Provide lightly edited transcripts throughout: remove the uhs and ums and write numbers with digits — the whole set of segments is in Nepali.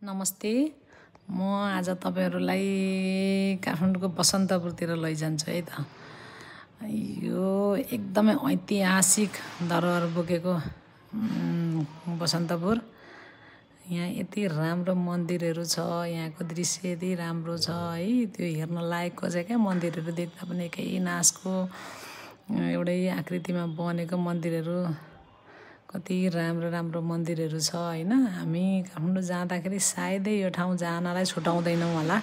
नमस्ते। म आज तपाईहरुलाई काठमाडौँको बसन्तपुरतिर लैजान्छु है त। यो एकदमै ऐतिहासिक धरोहर बोकेको बसन्तपुर। यहाँ यति राम्रो मन्दिरहरू छ, यहाँको दृश्य यति राम्रो छ है। त्यो हेर्न लायकको चाहिँ क्या मन्दिरहरू देख्दा पनि एकै नासको एउटै आकृतिमा बनेको मन्दिरहरू कति राम्रो राम्रो मन्दिरहरू छ हैन। हामी काठमाडौँ जाँदाखेरि सायदै यो ठाउँ जानलाई छुटाउँदैनौँ होला।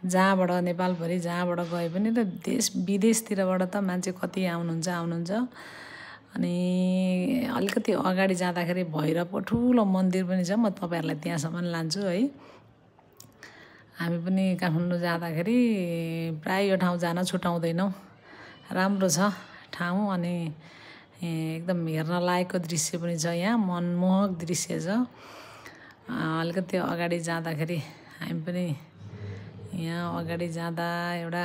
जहाँबाट नेपालभरि जहाँबाट गए पनि त देश विदेशतिरबाट त मान्छे कति आउनुहुन्छ। अनि अलिकति अगाडि जाँदाखेरि भैरवको ठुलो मन्दिर पनि छ। म तपाईहरुलाई त्यहाँसम्म लान्छु है। हामी पनि काठमाडौँ जाँदाखेरि प्राय यो ठाउँ जान छुटाउँदैनौँ। राम्रो छ ठाउँ अनि एकदम हेर्न लायकको दृश्य पनि छ। यहाँ मनमोहक दृश्य छ। अलिकति अगाडि जाँदाखेरि हामी पनि यहाँ अगाडि जाँदा एउटा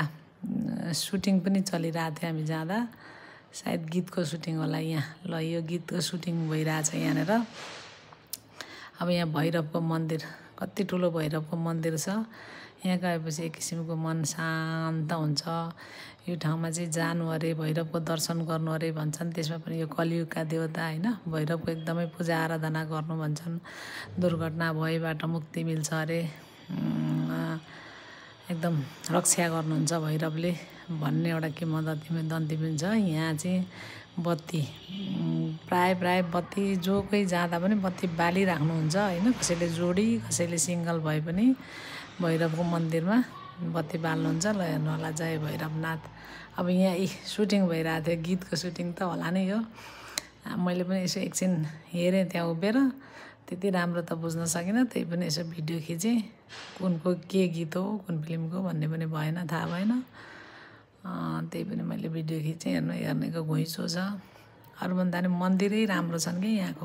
सुटिङ पनि चलिरहेको थियो। हामी जाँदा सायद गीतको सुटिङ होला यहाँ। ल यो गीतको सुटिङ भइरहेछ यहाँनेर। अब यहाँ भैरवको मन्दिर कति ठुलो भैरवको मन्दिर छ। यहाँ गएपछि एक किसिमको मन शान्त हुन्छ। यो ठाउँमा चाहिँ जानु अरे, भैरवको दर्शन गर्नु अरे भन्छन्। त्यसमा पनि यो कलियुगका देवता हैन, भैरवको एकदमै पूजा आराधना गर्नु भन्छन्। दुर्घटना भएबाट मुक्ति मिल्छ अरे, एकदम रक्षा गर्नुहुन्छ भैरवले भन्ने एउटा किंवदन्ती पनि छ। यहाँ चाहिँ बत्ती प्राय बत्ती जो कोही जाँदा पनि बत्ती बालिराख्नुहुन्छ हैन। कसैले जोडी कसैले सिंगल भए पनि भैरवको मन्दिरमा बत्ती बाल्नुहुन्छ। ल हेर्नु होला, जय भैरवनाथ। अब यहाँ सुटिङ भइरहेको थियो, गीतको सुटिङ त होला नै यो। मैले पनि यसो एकछिन हेरेँ त्यहाँ उभिएर, त्यति राम्रो त बुझ्न सकिनँ। त्यही पनि यसो भिडियो खिचेँ। कुनको के गीत हो, कुन फिल्मको भन्ने पनि भएन, थाहा भएन। त्यही पनि मैले भिडियो खिचेँ। हेर्नेको घुइँचो छ। अरूभन्दा नि मन्दिरै राम्रो छन् कि यहाँको।